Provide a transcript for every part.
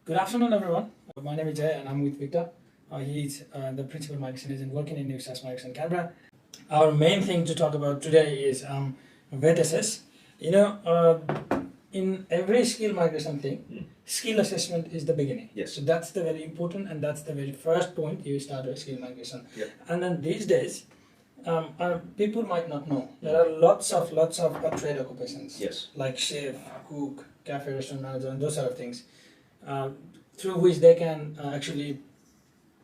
Good afternoon, everyone. My name is Jay, and I'm with Victor. He's the principal migration agent working in NewStars Migration Canberra. Our main thing to talk about today is Vetassess. In every skill migration thing, skill assessment is the beginning. Yes. So that's the very important, and that's the very first point you start with skill migration. Yep. And then these days, people might not know there are lots of trade occupations. Yes. Like chef, cook, cafe, restaurant manager, and those sort of things, through which they can actually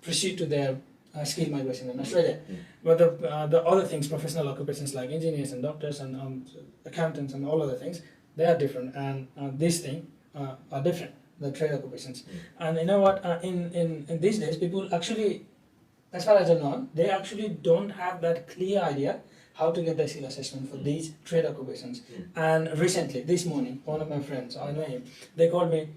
proceed to their skill migration in Australia. But the other things, professional occupations like engineers and doctors and accountants and all other things, they are different, and these things are different, the trade occupations. And you know what, in these days, people actually, as far as I know, they actually don't have that clear idea how to get the skill assessment for these trade occupations. And recently, this morning, one of my friends, I know him, they called me,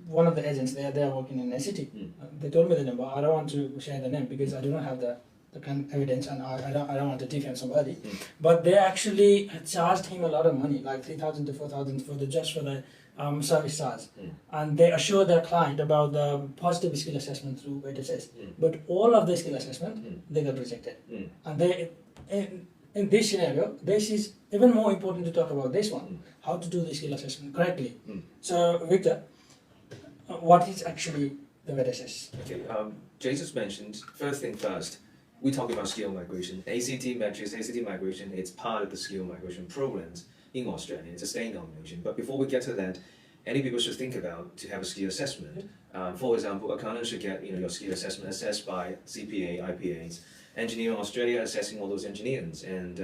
one of the agents, they are working in a city. They told me the number. I don't want to share the name because I do not have the kind of evidence, and I don't want to defend somebody. But they actually charged him a lot of money, like 3,000 to 4,000 for the service charge. And they assure their client about the positive skill assessment through Vetassess. But all of the skill assessment, they got rejected. And they, in this scenario, this is even more important to talk about this one, how to do the skill assessment correctly. So, Victor, what is actually the Vetassess? Okay, Jay just mentioned, first thing first, we talk about skill migration. ACT metrics, ACT migration, it's part of the skill migration programs in Australia. It's a state nomination. But before we get to that, any people should think about to have a skill assessment. For example, accountants should get your skill assessment assessed by CPA, IPAs. Engineer in Australia assessing all those engineers, and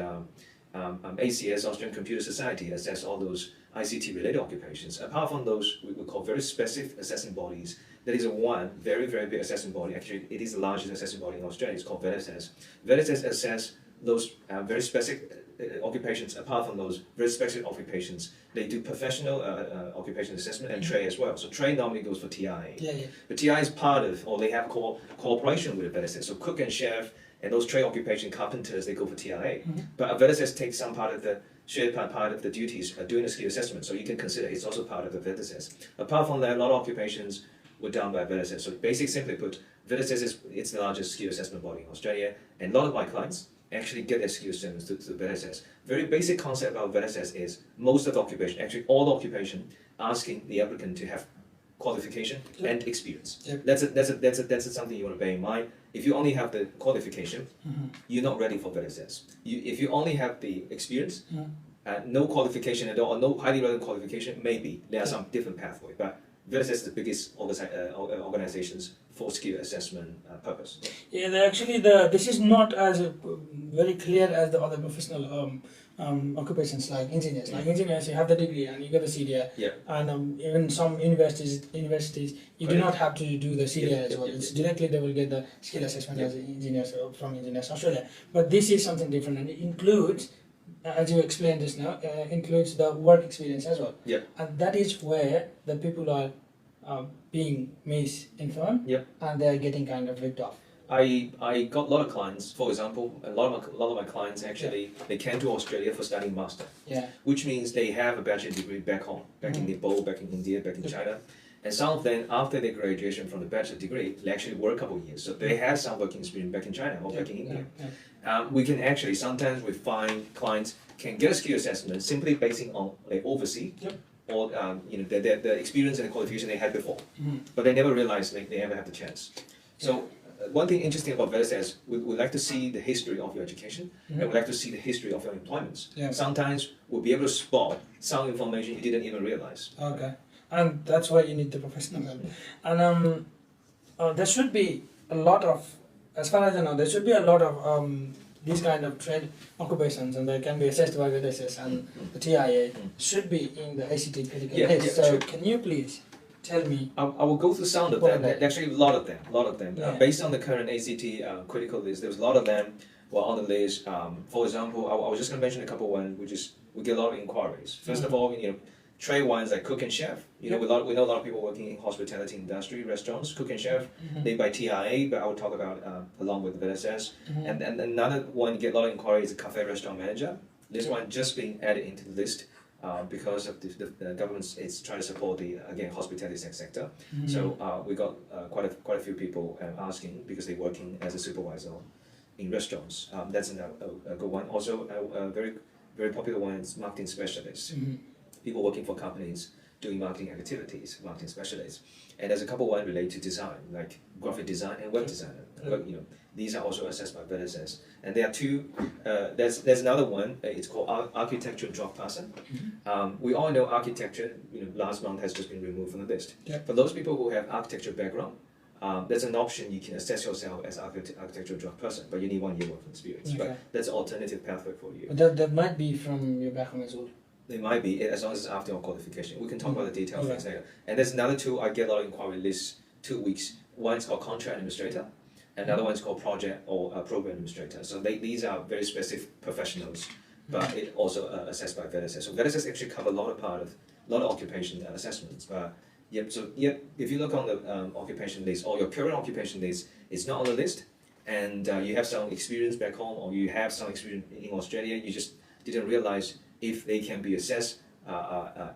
ACS, Australian Computer Society, assess all those ICT-related occupations. Apart from those, we call very specific assessing bodies. That is one very, very big assessing body. Actually, it is the largest assessing body in Australia. It's called Vetassess. Vetassess assess those very specific occupations. Apart from those very specific occupations, they do professional occupation assessment and trade as well. So trade normally goes for TI. But TI is part of, or they have cooperation with the Vetassess. So cook and chef and those trade occupation carpenters, they go for TIA. But Vetassess takes some part of the shared part of the duties doing the skill assessment. So you can consider it's also part of the Vetassess. Apart from that, a lot of occupations were done by Vetassess. So basically, simply put, Vetassess it's the largest skill assessment body in Australia, and a lot of my clients actually get their skill assessments to Vetassess. Very basic concept about Vetassess is most of the occupation, actually all the occupation, asking the applicant to have qualification and experience. That's something you want to bear in mind. If you only have the qualification, you're not ready for Vetassess. If you only have the experience, no qualification at all, or no highly relevant qualification, maybe there are some different pathway. But Vetassess is the biggest organizations for skill assessment purpose. Yeah, this is not as very clear as the other professional occupations like engineers. Like engineers, you have the degree and you get the CDI. And even some universities, you do not have to do the CDI as well. It's directly they will get the skill assessment as engineers from Engineers Australia. But this is something different, and it includes, as you explained just now, includes the work experience as well. And that is where the people are being misinformed, and they are getting kind of ripped off. I got a lot of clients. For example, a lot of my clients actually they came to Australia for studying master. Which means they have a bachelor degree back home, back in Nepal, back in India, back in China. And some of them, after their graduation from the bachelor degree, they actually work a couple of years. So they have some working experience back in China or back in India. We can actually, sometimes we find clients can get a skill assessment simply basing on overseas or the experience and the qualification they had before. But they never realized they ever have the chance. So one thing interesting about Vetassess, we like to see the history of your education, and we like to see the history of your employments. Sometimes we'll be able to spot some information you didn't even realize. Okay. And that's why you need the professional help. And there should be a lot of, as far as I know, there should be a lot of these kind of trade occupations, and they can be assessed by Vetassess, and the TIA should be in the ACT critical list. So can you please tell me? I will go through some of them. Actually, a lot of them. Based on the current ACT critical list, there's a lot of them were on the list. For example, I was just going to mention a couple ones, which is we get a lot of inquiries. First of all, trade ones like cook and chef. We know a lot of people working in hospitality industry, restaurants, cook and chef. They buy TIA, but I will talk about along with Vetassess. And another one you get a lot of inquiries is a cafe restaurant manager. This one just being added into the list because of the government's it's trying to support the again hospitality sector. So we got quite a few people asking because they're working as a supervisor in restaurants. That's a good one. Also, a very popular one is marketing specialists. People working for companies doing marketing activities, marketing specialists. And there's a couple one related to design, like graphic design and web designer. These are also assessed by Vetassess. And there are two. There's another one. It's called architecture Draftsperson. We all know architecture. Last month has just been removed from the list. For those people who have architecture background, there's an option you can assess yourself as architectural Draftsperson, but you need 1 year work experience. But that's an alternative pathway for you. That might be from your background as well. They might be, as long as it's after your qualification. We can talk about the detailed things later. And there's another tool, I get a lot of inquiry lists 2 weeks. One's called contract administrator, and another one's called project or program administrator. So these are very specific professionals, but it also assessed by Vetassess. So Vetassess actually cover a lot of occupation assessments. But if you look on the occupation list, or your current occupation list, it's not on the list, and you have some experience back home, or you have some experience in Australia, you just didn't realize if they can be assessed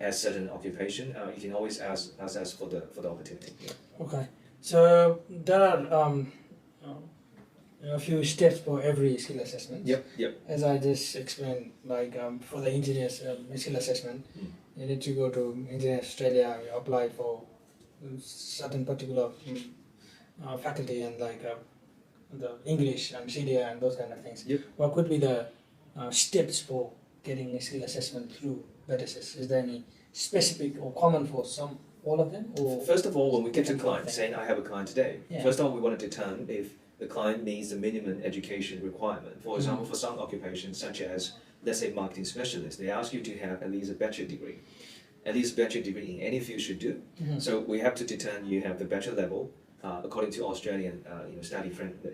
as certain occupation, you can always ask for the opportunity. Okay, so there are a few steps for every skill assessment. As I just explained, like for the engineers skill assessment, you need to go to Engineers Australia, you apply for certain particular faculty and like the English and CDA and those kind of things. What could be the steps for getting a skill assessment through Vetassess? Is there any specific or common for all of them? Or first of all, when we get to client, saying I have a client today, first of all, we want to determine if the client meets the minimum education requirement. For example, for some occupations, such as, let's say, marketing specialist, they ask you to have at least a bachelor degree. At least a bachelor degree in any field should do. So we have to determine you have the bachelor level according to Australian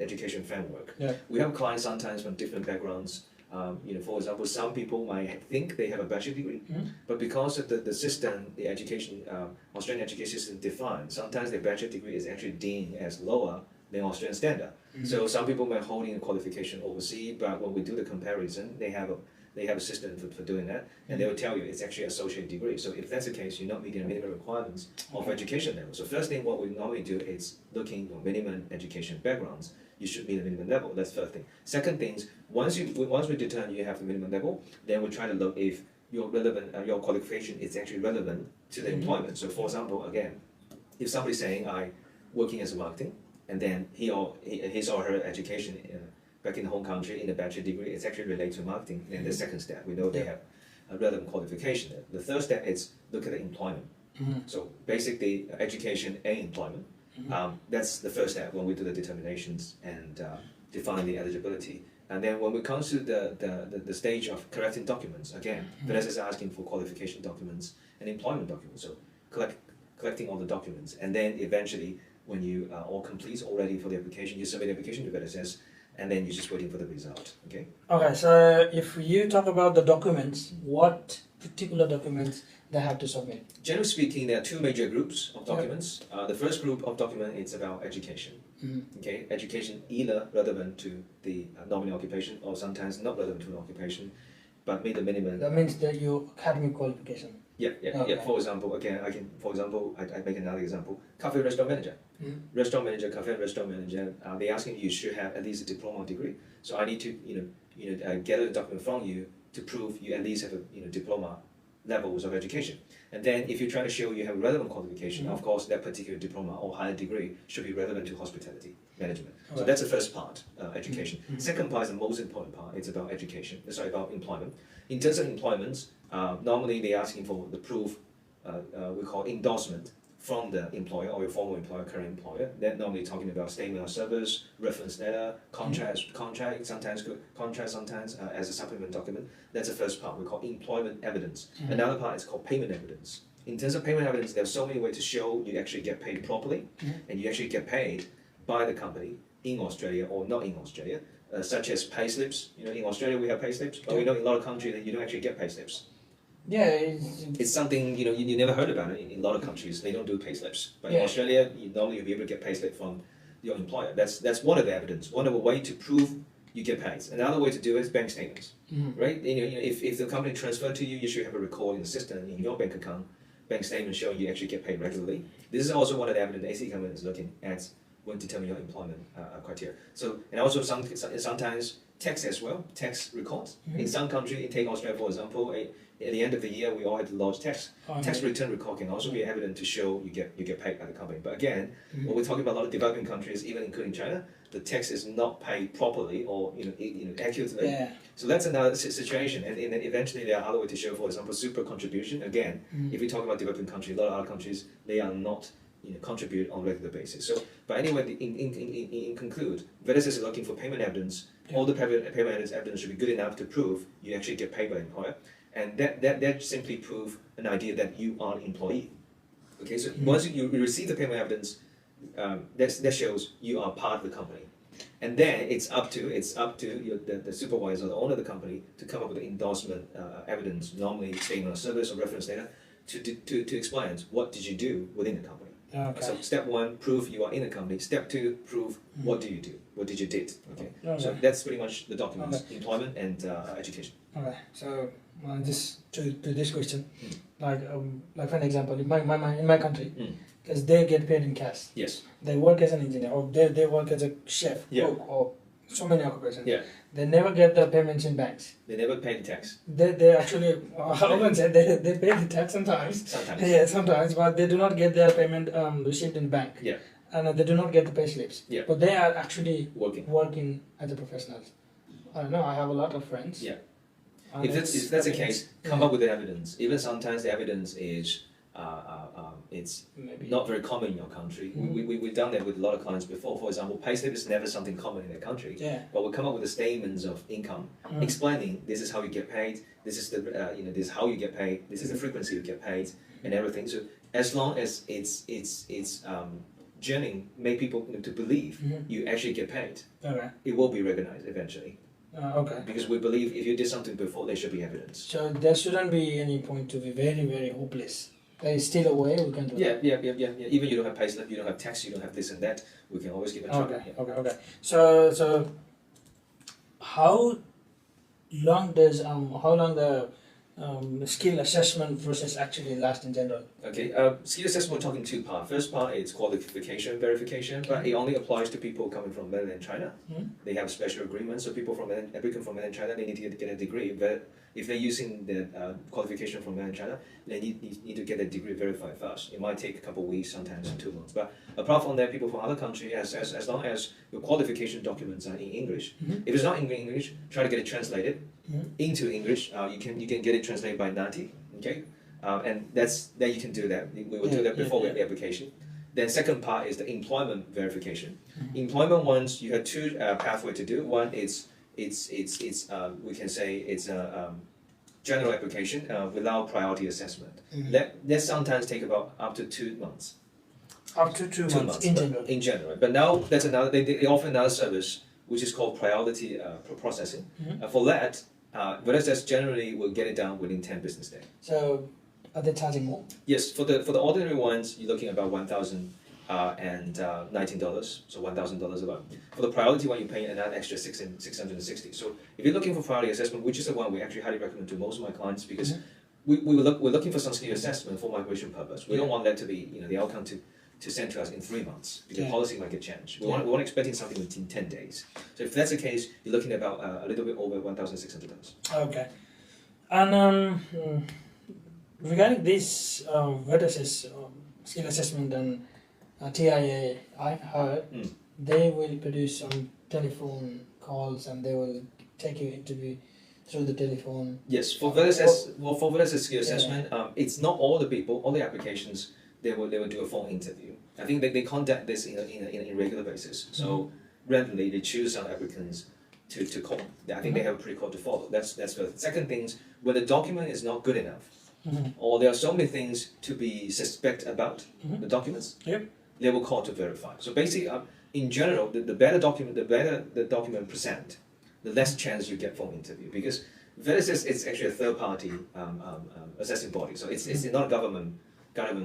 education framework. We have clients sometimes from different backgrounds. For example, some people might think they have a bachelor degree, but because of the system, the education, Australian education system defined, sometimes their bachelor degree is actually deemed as lower than Australian standard. So some people might holding a qualification overseas, but when we do the comparison, they have a system for doing that, and they will tell you it's actually associate degree. So if that's the case, you're not meeting the minimum requirements of education level. So first thing, what we normally do is looking for minimum education backgrounds. You should meet the minimum level. That's first thing. Second thing is once we determine you have the minimum level, then we try to look if your your qualification is actually relevant to the employment. So for example, again, if somebody's saying I working as a marketing, and then his or her education back in the home country in a bachelor degree is actually related to marketing, then the second step, we know they have a relevant qualification. The third step is look at the employment. So basically education and employment. That's the first step when we do the determinations and define the eligibility. And then when we come to the stage of collecting documents, again, Vetassess is asking for qualification documents and employment documents. So collecting all the documents, and then eventually when you are all complete, all ready for the application, you submit the application to Vetassess, and then you're just waiting for the result. Okay. Okay. So if you talk about the documents, what particular documents they have to submit? Generally speaking, there are two major groups of documents. The first group of document is about education. Okay, education either relevant to the nominal occupation or sometimes not relevant to an occupation, but meet the minimum. That means that your academic qualification. Yeah. For example, again, I make another example. Café restaurant manager. Restaurant manager, cafe restaurant manager. They asking you should have at least a diploma degree. So I need to get a document from you to prove you at least have a diploma levels of education. And then if you try to show you have relevant qualification, of course that particular diploma or higher degree should be relevant to hospitality management. So that's the first part, education. Second part is the most important part. It's about about employment. In terms of employment, normally they're asking for the proof, we call endorsement from the employer or your former employer, current employer. They're normally talking about statement of service, reference letter, contract sometimes as a supplement document. That's the first part we call employment evidence. Another part is called payment evidence. In terms of payment evidence, there's so many ways to show you actually get paid properly, and you actually get paid by the company in Australia or not in Australia, such as pay slips. In Australia we have pay slips, but we know in a lot of countries that you don't actually get pay slips. It's something you never heard about it in a lot of countries. They don't do pay slips, but in Australia, normally you'll be able to get pay slip from your employer. That's one of the evidence, one of the way to prove you get paid. Another way to do it is bank statements, right? If the company transferred to you, you should have a record in the system in your bank account, bank statement showing you actually get paid regularly. This is also one of the evidence the ACT government is looking at when determining your employment criteria. So, and also sometimes tax as well, tax records. In some countries, take Australia for example, at the end of the year, we all have to lodge tax. Tax return record can also be evidence to show you get paid by the company. But again, when we're talking about a lot of developing countries, even including China, the tax is not paid properly or accurately. Yeah. So that's another situation. And then eventually there are other ways to show, for example, super contribution. Again, if we talk about developing countries, a lot of other countries, they are not contribute on a regular basis. So, but anyway, in conclude, Vetassess is looking for payment evidence. All the payment evidence should be good enough to prove you actually get paid by the employer, and that simply prove an idea that you are an employee. Okay, so once you receive the payment evidence, that shows you are part of the company, and then it's up to the supervisor or the owner of the company to come up with the endorsement evidence, normally statement of service or reference data, to explain what did you do within the company. Okay. So step 1, prove you are in the company. Step 2, prove what do you do, what did you did. Okay. So that's pretty much the documents: employment and education. Okay. So just to this question, like for an example, in my country, because they get paid in cash. Yes. They work as an engineer, or they work as a chef, cook, or so many occupations. Yeah. They never get the payments in banks. They never pay the tax. They actually, I wouldn't say they pay the tax sometimes. Sometimes. Yeah, sometimes, but they do not get their payment received in bank. Yeah. And they do not get the pay slips. Yeah. But they are actually working as a professionals. I don't know. I have a lot of friends. Yeah. If that's the case, come up with the evidence. Even sometimes the evidence is it's Maybe not very common in your country. We've done that with a lot of clients before. For example, payslip is never something common in their country. Yeah. But we come up with the statements of income, explaining this is how you get paid, this is the this is how you get paid, this is the frequency you get paid, and everything. So as long as it's journey make people to believe you actually get paid, it will be recognized eventually. Okay. Because we believe if you did something before, there should be evidence. So there shouldn't be any point to be very, very hopeless. There is still a way we can do that. Yeah. Even you don't have payslip, you don't have tax, you don't have this and that, we can always give a try. Okay. So how long the skill assessment process actually last in general? Okay, skill assessment we're talking 2 parts. First part is qualification verification, but it only applies to people coming from mainland China. They have special agreements, so people from applicant from mainland China, they need to get a degree. But if they're using the qualification from mainland China, they need to get a degree verified first. It might take a couple of weeks, sometimes 2 months. But apart from that, people from other countries, as long as your qualification documents are in English, if it's not in English, try to get it translated into English. You can get it translated by 90. Okay. And then you can do that. We will do that before we have the application. Then second part is the employment verification. Employment ones, you have 2 pathways to do. One is we can say it's a general application without priority assessment. That sometimes take about up to 2 months. Up to 2 months in general. In general, but now that's another. They offer another service which is called priority processing. For that, Vetassess generally will get it done within 10 business days. So, are they charging more? Yes, for the ordinary ones, you're looking at about $1,019, so $1,000 about. For the priority one, you're paying another extra $660. So if you're looking for priority assessment, which is the one we actually highly recommend to most of my clients, because we're looking for some skill assessment for migration purpose. We don't want that to be the outcome to send to us in 3 months, because policy might get changed. We want expecting something within 10 days. So if that's the case, you're looking at about a little bit over $1,600. Okay. And regarding this Vetassess skill assessment and TIA, I've heard they will produce some telephone calls and they will take your interview through the telephone. Yes, for Vetassess skill assessment, it's not all the people, all the applications. They will do a phone interview. I think they conduct this in a regular basis. So randomly they choose some applicants to call. I think they have a protocol to follow. That's first. Second thing is when the document is not good enough, or there are so many things to be suspect about the documents, they will call to verify. So basically, in general, the better the document present, the less chance you get phone interview, because Vetassess is actually a third party assessing body. So it's not a government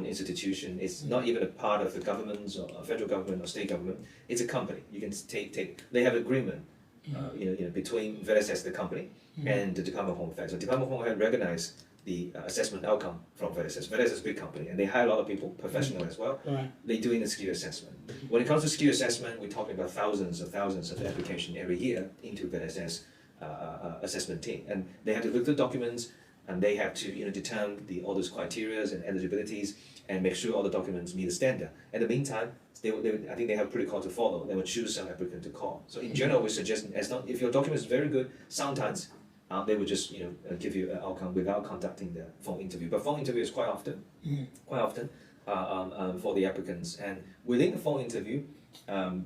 institution. It's not even a part of the government or federal government or state government. It's a company. You can take. They have agreement between Vetassess, the company, and the Department of Home Affairs. So Department of Home Affairs recognize the assessment outcome from Vetassess. Vetassess is a big company, and they hire a lot of people, professional as well. Right. They're doing the skill assessment. When it comes to skill assessment, we're talking about thousands of applications every year into Vetassess assessment team, and they have to look at the documents, and they have to determine all those criteria and eligibilities, and make sure all the documents meet the standard. In the meantime, I think they have a protocol to follow. They will choose some applicant to call. So in general, we suggest if your document is very good, sometimes they will just give you an outcome without conducting the phone interview. But phone interview is quite often for the applicants. And within the phone interview,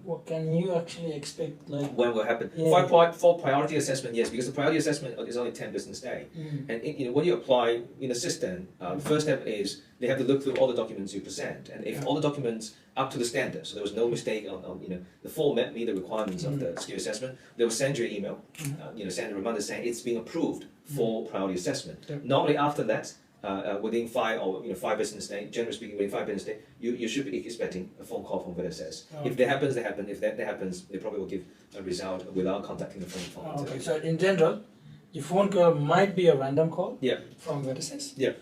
what can you actually expect, like when will happen? Yeah. For priority assessment, yes, because the priority assessment is only 10 business days. And when you apply in the system, first step is they have to look through all the documents you present, and if all the documents up to the standard, so there was no mistake on the form meet the requirements of the skill assessment, they will send you an email, send a reminder saying it's being approved for priority assessment. Normally after that, within 5 business days, generally speaking, within 5 business days, you should be expecting a phone call from Vetassess. If that happens, they happen. If that happens, they probably will give a result without contacting the phone. Okay, so in general, the phone call might be a random call Yeah. from Vetassess. Yeah.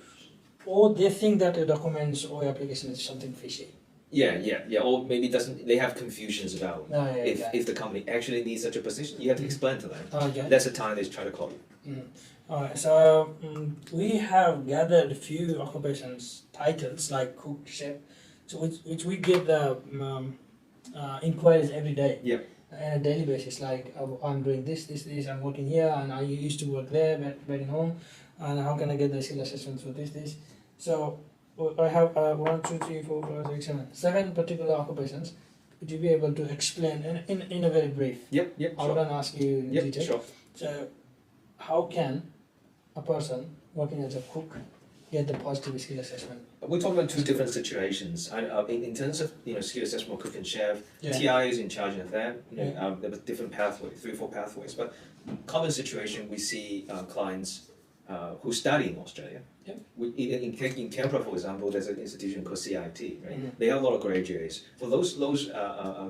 Or they think that the documents or application is something fishy. Yeah. Or maybe they have confusions about if the company actually needs such a position. You have to explain to them. Okay. That's the time they try to call you. Alright, so we have gathered a few occupations titles like cook, chef, so which we get the inquiries every day. Yeah. On a daily basis, like I'm doing this, I'm working here, and I used to work there, back in home, and how can I get the skill assessment for this? So I have 1, 2, 3, 4, 5, 6, 7 particular occupations. Would you be able to explain in a very brief? Yep. I wouldn't ask you in detail. Sure. So how can a person working as a cook get the positive skill assessment? We're talking about 2 different situations. In terms of skill assessment, cook and chef, TI is in charge of that. There were different pathways, 3 or 4 pathways. But common situation, we see clients who study in Australia. Yep. In Canberra, for example, there's an institution called CIT. Right? They have a lot of graduates. For those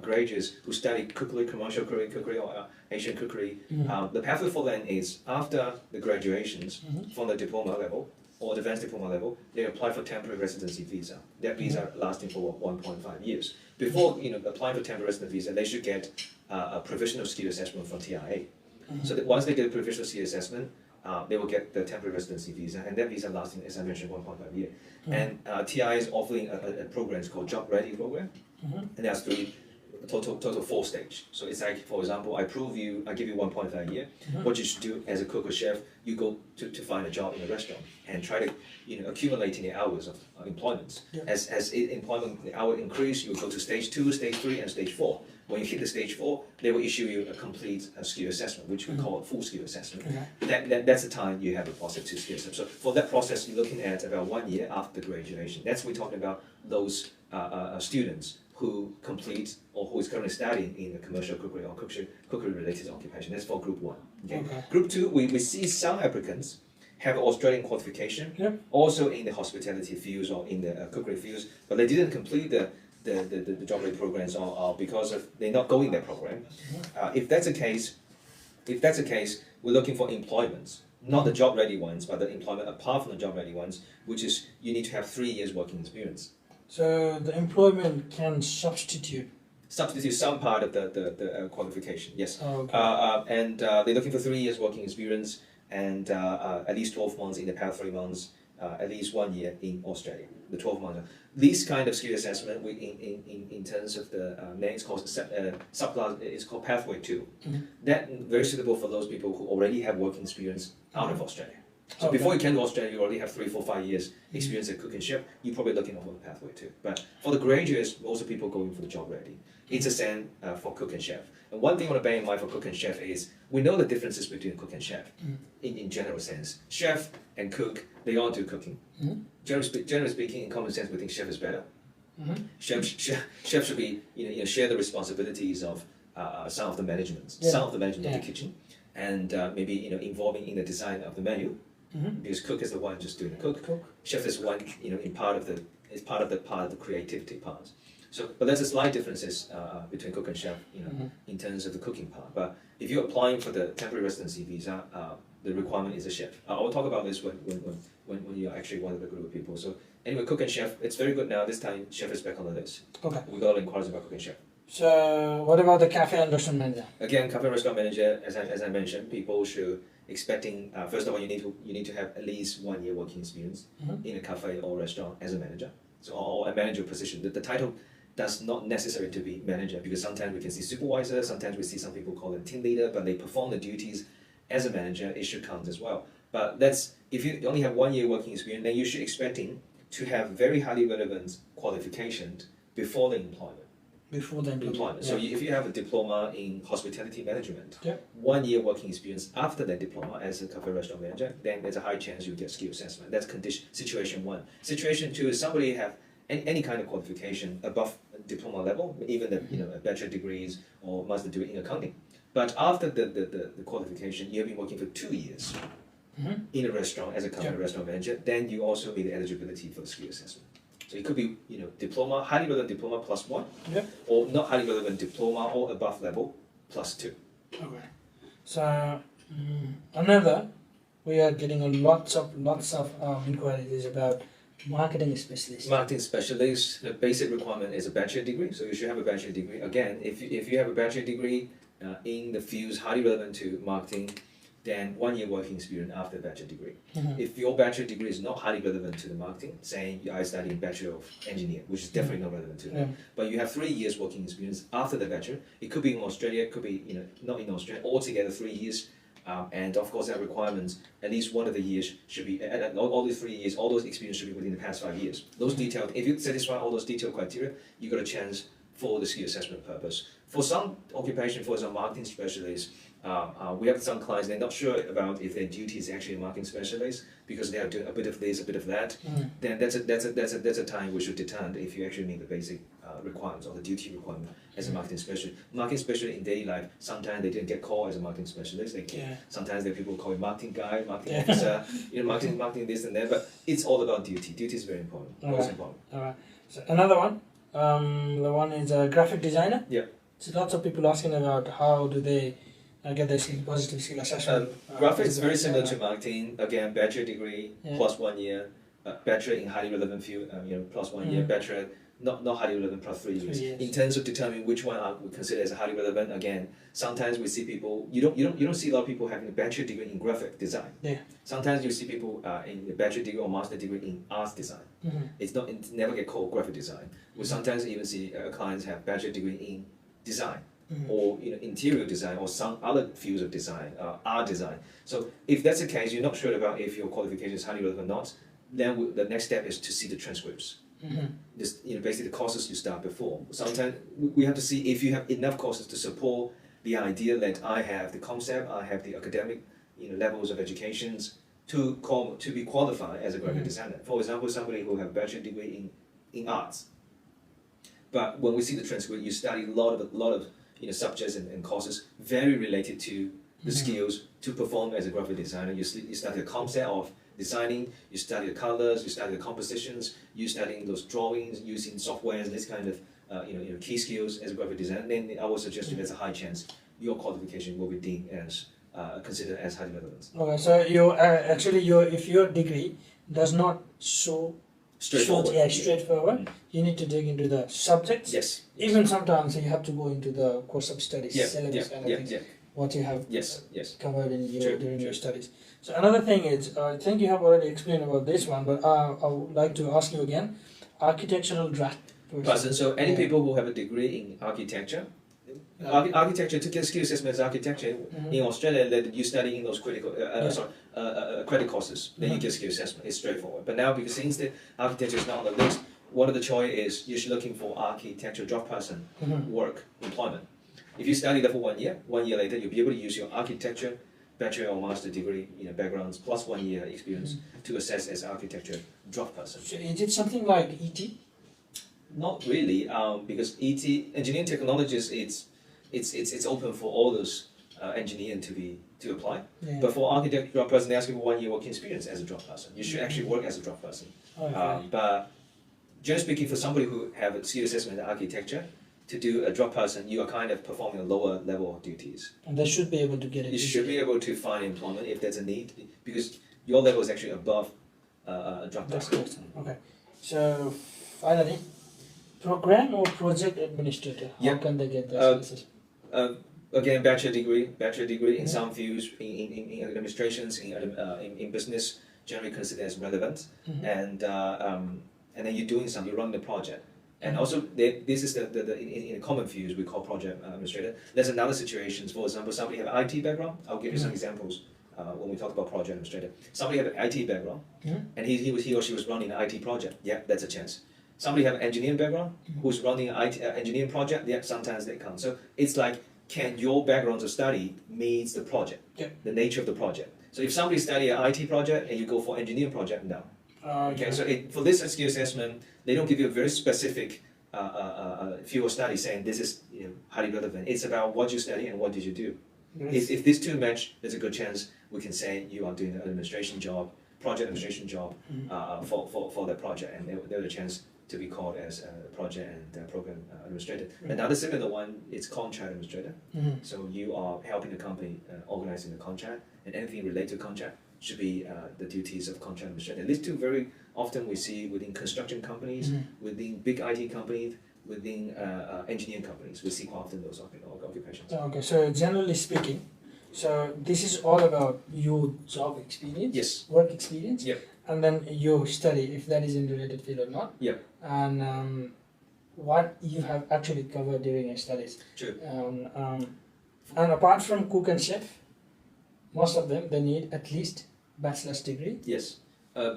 graduates who study cookery, commercial cookery, or Asian cookery, the pathway for them is after the graduations from the diploma level or advanced diploma level, they apply for temporary residency visa. That visa lasting for 1.5 years. Before applying for temporary residency visa, they should get a provisional skill assessment from TIA. So that once they get a provisional skill assessment, they will get the temporary residency visa, and that visa lasting, as I mentioned, 1.5 years. And TI is offering a program called Job Ready program, and there's 3 total 4 stage. So it's like, for example, I give you 1.5 year. What you should do as a cook or chef, you go to find a job in a restaurant and try to accumulating the hours of employment. As employment hour increase, you will go to stage 2, stage 3, and stage 4. When you hit the stage 4, they will issue you a complete skill assessment, which we call a full skill assessment. That's the time you have a positive skill assessment. So for that process, you're looking at about 1 year after graduation. That's we're talking about those students who complete or who is currently studying in the commercial cookery or cookery related occupation. That's for group 1. Group 2, we see some applicants have Australian qualification, also in the hospitality fields or in the cookery fields, but they didn't complete the job ready programs or because of they're not going that program. If that's the case, we're looking for employments, not the job ready ones, but the employment apart from the job ready ones, which is you need to have 3 years working experience. So the employment can substitute some part of the qualification, yes. And they're looking for 3 years working experience and at least 12 months in the past 3 months, at least 1 year in Australia, the 12 months. This kind of skill assessment, in terms of the name, it's called subclass. It's called Pathway 2. That very suitable for those people who already have working experience out of Australia. So before you came to Australia, you already have 3, 4, 5 years experience at cooking chef. You're probably looking for the Pathway 2. But for the graduates, most of people going for the job ready. It's the same for cook and chef. And one thing I want to bear in mind for cook and chef is we know the differences between cook and chef in general sense. Chef and cook, they all do cooking. Generally speaking, in common sense, we think chef is better. Chef should be share the responsibilities of some of the management, in the kitchen, and maybe involving in the design of the menu. Because cook is the one just doing the cook. Chef is one part of the creativity part. So, but there's a slight differences between cook and chef, in terms of the cooking part. But if you're applying for the temporary residency visa, the requirement is a chef. I'll talk about this when you're actually one of the group of people. So anyway, cook and chef, it's very good now. This time, chef is back on the list. Okay. We got inquiries about cook and chef. So what about the cafe and restaurant manager? Again, cafe and restaurant manager, as I mentioned, people should expecting first of all you need to have at least 1 year working experience in a cafe or restaurant as a manager. So or a manager position. The title does not necessarily to be manager, because sometimes we can see supervisor, sometimes we see some people call it team leader, but they perform the duties as a manager. It should count as well. But if you only have 1 year working experience, then you should expecting to have very highly relevant qualifications before the employment. Before the employment. So if you have a diploma in hospitality management, yeah. 1 year working experience after that diploma as a cafe restaurant manager, then there's a high chance you get skill assessment. That's situation one. Situation two is somebody have any kind of qualification above diploma level, even the a bachelor degrees or master degree in accounting. But after the qualification, you have been working for 2 years in a restaurant as a cafe restaurant manager, then you also meet the eligibility for the skill assessment. So it could be diploma, highly relevant diploma +1, or not highly relevant diploma or above level +2. Okay. So another, we are getting lots of inquiries about marketing specialists. Marketing specialist, the basic requirement is a bachelor degree. So you should have a bachelor degree. Again, if you have a bachelor degree in the fields highly relevant to marketing, then 1 year working experience after bachelor degree. If your bachelor degree is not highly relevant to the marketing, saying I studied Bachelor of Engineer, which is definitely not relevant to them, but you have 3 years working experience after the bachelor, it could be in Australia, it could be not in Australia, altogether 3 years, and of course that requirements, at least one of the years should be, all these 3 years, all those experience should be within the past 5 years. Those detailed, if you satisfy all those detailed criteria, you got a chance for the skill assessment purpose. For some occupation, for example, marketing specialists, we have some clients, they're not sure about if their duty is actually a marketing specialist because they are doing a bit of this, a bit of that. Then that's a time we should determine if you actually meet the basic requirements or the duty requirement as a marketing specialist. Marketing specialist in daily life, sometimes they didn't get called as a marketing specialist. Sometimes there are people call it marketing guy, marketing officer, marketing this and that. But it's all about duty. Duty is very important. Most important. All right. So another one, the one is a graphic designer. Yeah. So lots of people asking about how do they get their positive skill assessment. Graphics is very similar to marketing. Again, bachelor degree plus 1 year, bachelor in highly relevant field, plus 1 year, bachelor not highly relevant plus 3 years. In terms of determining which one I would consider as highly relevant, again, sometimes we see people. You don't see a lot of people having a bachelor degree in graphic design. Sometimes you see people in a bachelor degree or master degree in arts design. It's never get called graphic design. We sometimes even see clients have bachelor degree in design. Or interior design or some other fields of design, art design. So if that's the case, you're not sure about if your qualification is highly relevant or not, then the next step is to see the transcripts. Just basically the courses you start before. Sometimes we have to see if you have enough courses to support the idea that I have the concept, I have the academic levels of educations to be qualified as a graphic designer. For example, somebody who have bachelor degree in arts. But when we see the transcript, you study a lot of subjects and courses very related to the skills to perform as a graphic designer. You study the concept of designing, you study the colors, you study the compositions, you studying those drawings, using softwares, this kind of key skills as a graphic designer. Then I would suggest you there's a high chance your qualification will be deemed as considered as highly relevant. Okay, so if your degree does not show straightforward. You need to dig into the subjects. Yes. Even sometimes you have to go into the course of studies, syllabus kind of things. What you have covered during your studies. So another thing is, I think you have already explained about this one, but I would like to ask you again, architectural draft person. So any people who have a degree in architecture, architecture to get skill assessment as architecture in Australia, that you study in those credit courses, then you get skill assessment. It's straightforward. But now because since the architecture is not on the list, one of the choice is you're looking for architecture draftsperson work employment. If you study that for 1 year, 1 year later you'll be able to use your architecture bachelor or master degree backgrounds plus 1 year experience to assess as architecture draftsperson. So is it something like ET? Not really, because ET engineering technologies it's open for all those engineering to apply. But for architect draftsperson, they ask you for 1 year working experience as a draftsperson. You should actually work as a draftsperson. But generally speaking, for somebody who have a skill assessment in architecture, to do a Draftsperson, you are kind of performing a lower level of duties. And they should be able to get it. You should be able to find employment if there's a need, because your level is actually above a Draftsperson. Okay. So finally, program or project administrator. How can they get that? Again, bachelor degree in some fields, in administrations, in business, generally considered as relevant, and then you're doing something, you're running the project. And also, this is in common fields we call project administrator. There's another situation. For example, somebody have an IT background. I'll give you some examples when we talk about project administrator. Somebody have an IT background, and he or she was running an IT project. Yeah, that's a chance. Somebody have an engineering background who's running an engineering project. Yeah, sometimes they come. So it's like, can your background of study meets the project, the nature of the project? So if somebody study an IT project and you go for engineering project, no. Okay, so for this skill assessment, they don't give you a very specific field of study saying this is highly relevant. It's about what you study and what did you do. If these two match, there's a good chance we can say you are doing an administration job, project administration job for the project, and there's a chance to be called as a project and program administrator. Another similar one is contract administrator. So you are helping the company organizing the contract, and anything related to contract should be the duties of contract administrator. These two very often we see within construction companies, within big IT companies, within engineering companies. We see quite often those occupations. Okay, so generally speaking, so this is all about your job experience, yes, work experience, yep, and then your study, if that is in related field or not, yep, and what you have actually covered during your studies. True. And apart from cook and chef, most of them they need at least bachelor's degree. Yes.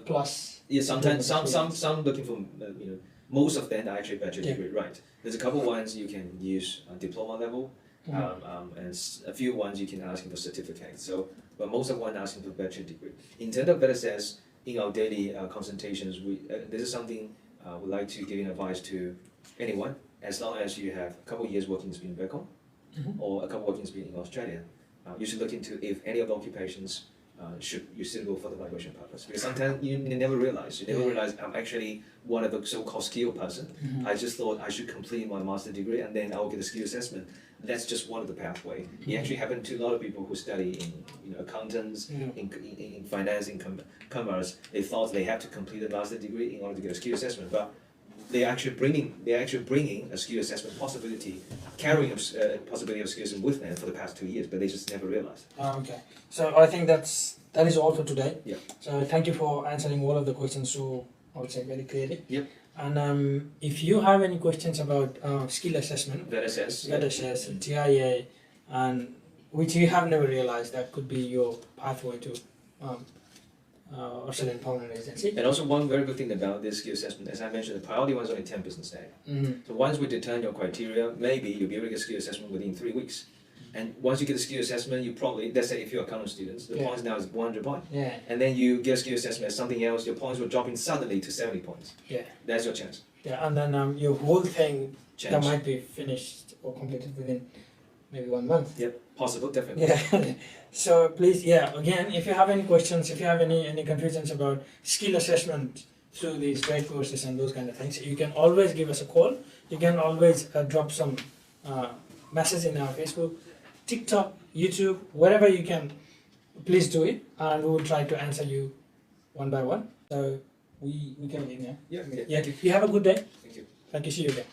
Plus. Yeah. Sometimes some looking for most of them are actually bachelor degree. Right. There's a couple ones you can use diploma level. And a few ones you can ask for certificate. So, but most of one asking for bachelor degree. In terms of Vetassess, in our daily consultations, this is something we'd like to give advice to anyone, as long as you have a couple of years working experience back home, or a couple of working experience in Australia. You should look into if any of the occupations should you suitable for the migration purpose. Because sometimes you never realize. I'm actually one of the so-called skilled person. I just thought I should complete my master's degree and then I will get a skill assessment. That's just one of the pathway. It actually happened to a lot of people who study in accountants, in finance, in commerce. They thought they had to complete a master's degree in order to get a skill assessment, but they're actually bringing a skill assessment possibility, carrying a possibility of skill assessment with them for the past 2 years, but they just never realized. Okay, so I think that is all for today. Yeah. So thank you for answering all of the questions so I would say very clearly. Yep. And if you have any questions about skill assessment, Vetassess, and TIA, and which you have never realized that could be your pathway to Australian Permanent Residency. And also one very good thing about this skill assessment, as I mentioned, the priority one is only 10 business days. So once we determine your criteria, maybe you'll be able to get a skill assessment within 3 weeks. And once you get a skill assessment, you probably, let's say if you're accounting students, the points now is 100 points. Yeah. And then you get a skill assessment as something else, your points will drop in suddenly to 70 points. Yeah. That's your chance. Yeah, and then your whole thing that Change. might be finished or completed within maybe 1 month. Yep, possible, definitely. Yeah. So please, again, if you have any questions, if you have any confusions about skill assessment through these trade courses and those kind of things, you can always give us a call. You can always drop some message in our Facebook, TikTok, YouTube, wherever you can. Please do it, and we will try to answer you one by one. So we can leave now. Yeah. Yeah. You have a good day. Thank you. Thank you. See you again.